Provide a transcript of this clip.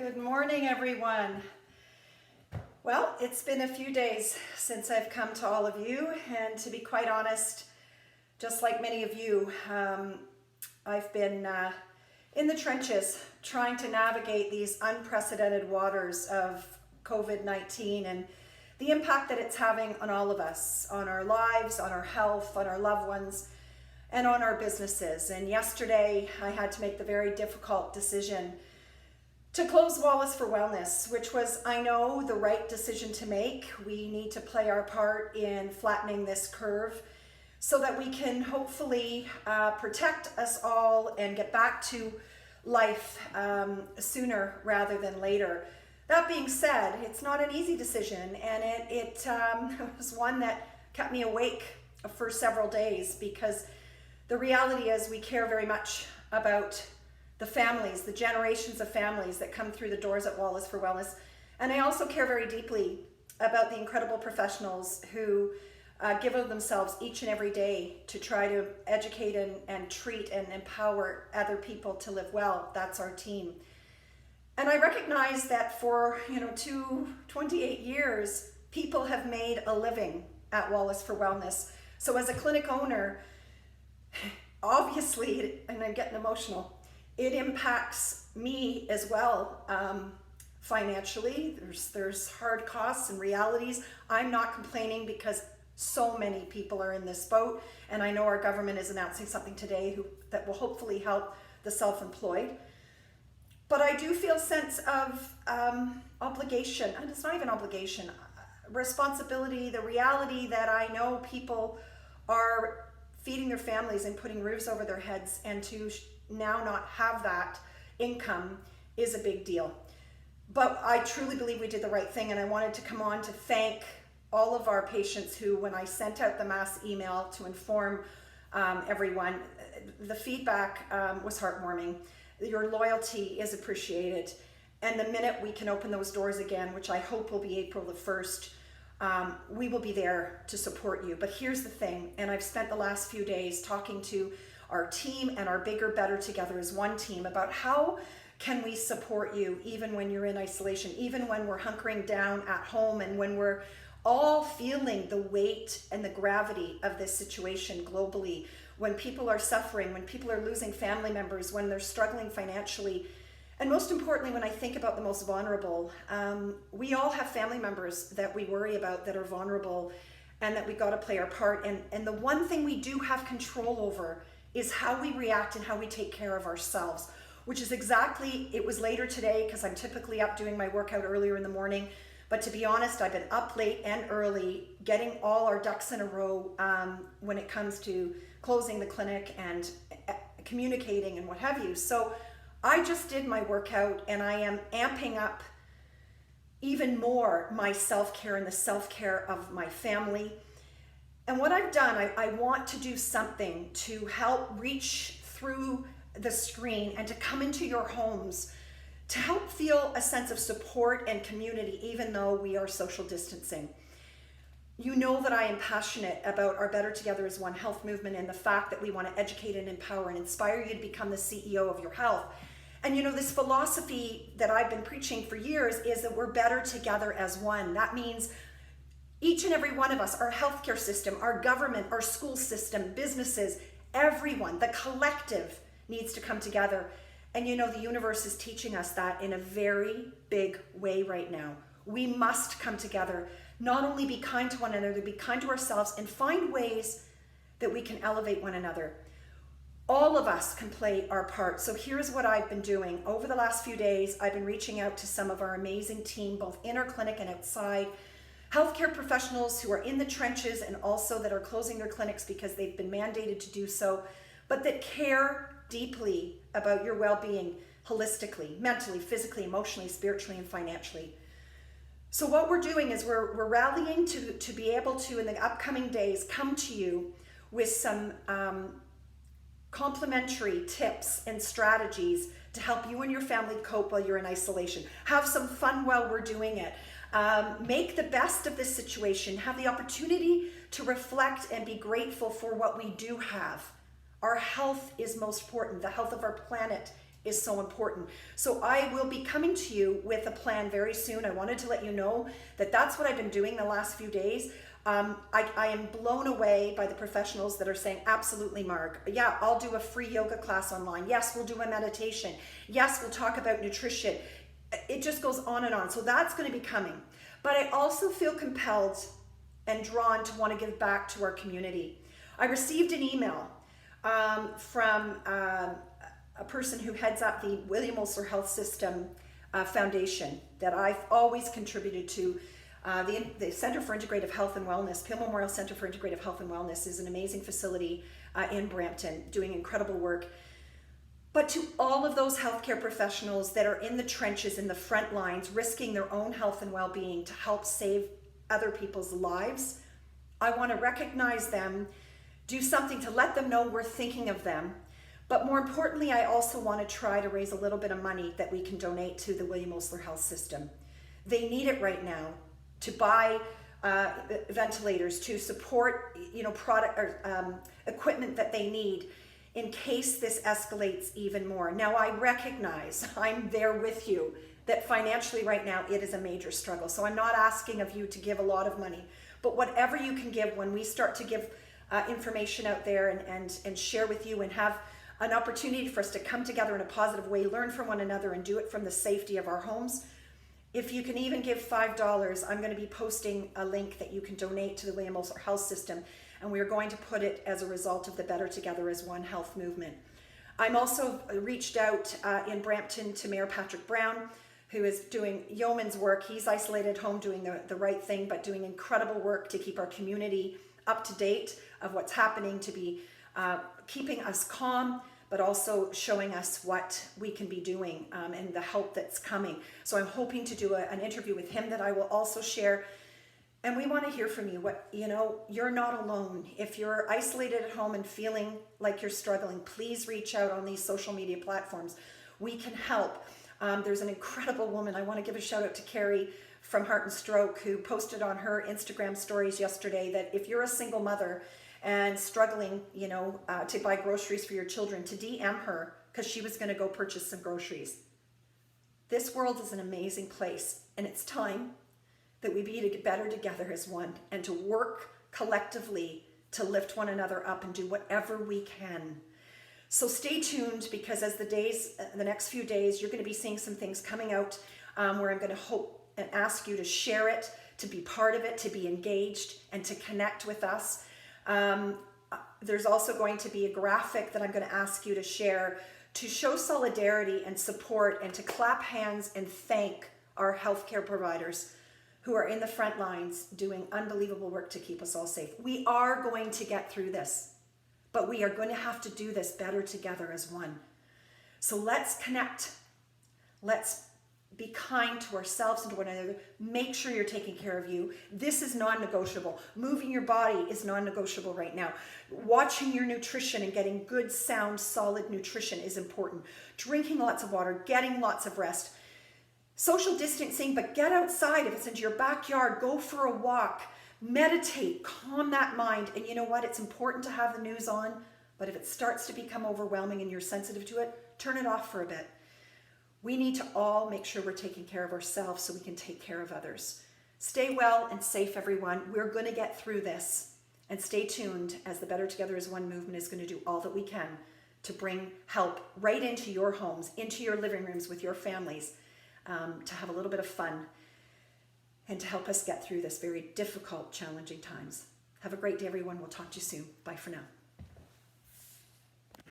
Good morning, everyone. Well, it's been a few days since I've come to all of you, and to be quite honest, just like many of you, I've been in the trenches trying to navigate these unprecedented waters of COVID-19 and the impact that it's having on all of us, on our lives, on our health, on our loved ones, and on our businesses. And yesterday, I had to make the very difficult decision to close Wallace for Wellness, which was, I know, the right decision to make. We need to play our part in flattening this curve so that we can hopefully protect us all and get back to life sooner rather than later. That being said, it's not an easy decision, and it was one that kept me awake for several days, because the reality is we care very much about the families, the generations of families that come through the doors at Wallace for Wellness. And I also care very deeply about the incredible professionals who give of themselves each and every day to try to educate and treat and empower other people to live well. That's our team. And I recognize that for 28 years, people have made a living at Wallace for Wellness. So as a clinic owner, obviously, and I'm getting emotional, it impacts me as well financially. There's hard costs and realities. I'm not complaining because so many people are in this boat, and I know our government is announcing something today that will hopefully help the self-employed. But I do feel a sense of obligation, and it's not even obligation, responsibility, the reality that I know people are feeding their families and putting roofs over their heads, and to now not have that income is a big deal. But I truly believe we did the right thing, and I wanted to come on to thank all of our patients who, when I sent out the mass email to inform everyone, the feedback was heartwarming. Your loyalty is appreciated, and the minute we can open those doors again, which I hope will be April the 1st, we will be there to support you. But here's the thing, and I've spent the last few days talking to our team and our bigger Better Together as one team about how can we support you even when you're in isolation, even when we're hunkering down at home, and when we're all feeling the weight and the gravity of this situation globally, when people are suffering, when people are losing family members, when they're struggling financially. And most importantly, when I think about the most vulnerable, we all have family members that we worry about that are vulnerable, and that we got to play our part. And the one thing we do have control over is how we react and how we take care of ourselves, which is exactly, it was later today because I'm typically up doing my workout earlier in the morning. But to be honest, I've been up late and early getting all our ducks in a row when it comes to closing the clinic and communicating and what have you. So I just did my workout, and I am amping up even more my self-care and the self-care of my family. And what I've done, I want to do something to help reach through the screen and to come into your homes to help feel a sense of support and community, even though we are social distancing. You know that I am passionate about our Better Together as One health movement, and the fact that we want to educate and empower and inspire you to become the CEO of your health. And this philosophy that I've been preaching for years is that we're better together as one. That means each and every one of us, our healthcare system, our government, our school system, businesses, everyone, the collective needs to come together. And the universe is teaching us that in a very big way right now. We must come together, not only be kind to one another, be kind to ourselves, and find ways that we can elevate one another. All of us can play our part. So here's what I've been doing. Over the last few days, I've been reaching out to some of our amazing team, both in our clinic and outside, healthcare professionals who are in the trenches and also that are closing their clinics because they've been mandated to do so, but that care deeply about your well-being holistically, mentally, physically, emotionally, spiritually, and financially. So what we're doing is we're rallying to be able to, in the upcoming days, come to you with some complementary tips and strategies to help you and your family cope while you're in isolation. Have some fun while we're doing it. Make the best of this situation. Have the opportunity to reflect and be grateful for what we do have. Our health is most important. The health of our planet is so important. So I will be coming to you with a plan very soon. I wanted to let you know that that's what I've been doing the last few days. I am blown away by the professionals that are saying, absolutely, Marg. Yeah, I'll do a free yoga class online. Yes, we'll do a meditation. Yes, we'll talk about nutrition. It just goes on and on. So that's going to be coming. But I also feel compelled and drawn to want to give back to our community. I received an email from a person who heads up the William Osler Health System Foundation that I've always contributed to. The Center for Integrative Health and Wellness, Peel Memorial Center for Integrative Health and Wellness, is an amazing facility in Brampton, doing incredible work. But to all of those healthcare professionals that are in the trenches, in the front lines, risking their own health and well-being to help save other people's lives, I want to recognize them, do something to let them know we're thinking of them. But more importantly, I also want to try to raise a little bit of money that we can donate to the William Osler Health System. They need it right now to buy ventilators, to support, product or equipment that they need in case this escalates even more. Now, I recognize, I'm there with you, that financially right now it is a major struggle. So I'm not asking of you to give a lot of money, but whatever you can give, when we start to give information out there and share with you and have an opportunity for us to come together in a positive way, learn from one another, and do it from the safety of our homes. If you can even give $5, I'm going to be posting a link that you can donate to the William Osler Health System, and we are going to put it as a result of the Better Together as One health movement. I'm also reached out in Brampton to Mayor Patrick Brown, who is doing yeoman's work. He's isolated at home doing the right thing, but doing incredible work to keep our community up to date of what's happening, to be keeping us calm, but also showing us what we can be doing and the help that's coming. So I'm hoping to do an interview with him that I will also share. And we want to hear from you. You're not alone. If you're isolated at home and feeling like you're struggling, please reach out on these social media platforms. We can help. There's an incredible woman. I want to give a shout out to Carrie from Heart and Stroke, who posted on her Instagram stories yesterday that if you're a single mother and struggling, to buy groceries for your children, to DM her, because she was going to go purchase some groceries. This world is an amazing place, and it's time that we be better together as one and to work collectively to lift one another up and do whatever we can. So stay tuned, because as the next few days, you're going to be seeing some things coming out where I'm going to hope and ask you to share it, to be part of it, to be engaged, and to connect with us. There's also going to be a graphic that I'm going to ask you to share to show solidarity and support, and to clap hands and thank our healthcare providers who are in the front lines doing unbelievable work to keep us all safe. We are going to get through this, but we are going to have to do this better together as one. So let's connect. Let's be kind to ourselves and to one another. Make sure you're taking care of you. This is non-negotiable. Moving your body is non-negotiable right now. Watching your nutrition and getting good, sound, solid nutrition is important. Drinking lots of water, getting lots of rest. Social distancing, but get outside. If it's into your backyard, go for a walk. Meditate, calm that mind. And you know what? It's important to have the news on, but if it starts to become overwhelming and you're sensitive to it, turn it off for a bit. We need to all make sure we're taking care of ourselves so we can take care of others. Stay well and safe, everyone. We're going to get through this. And stay tuned, as the Better Together as One movement is going to do all that we can to bring help right into your homes, into your living rooms with your families, to have a little bit of fun and to help us get through this very difficult, challenging times. Have a great day, everyone. We'll talk to you soon. Bye for now.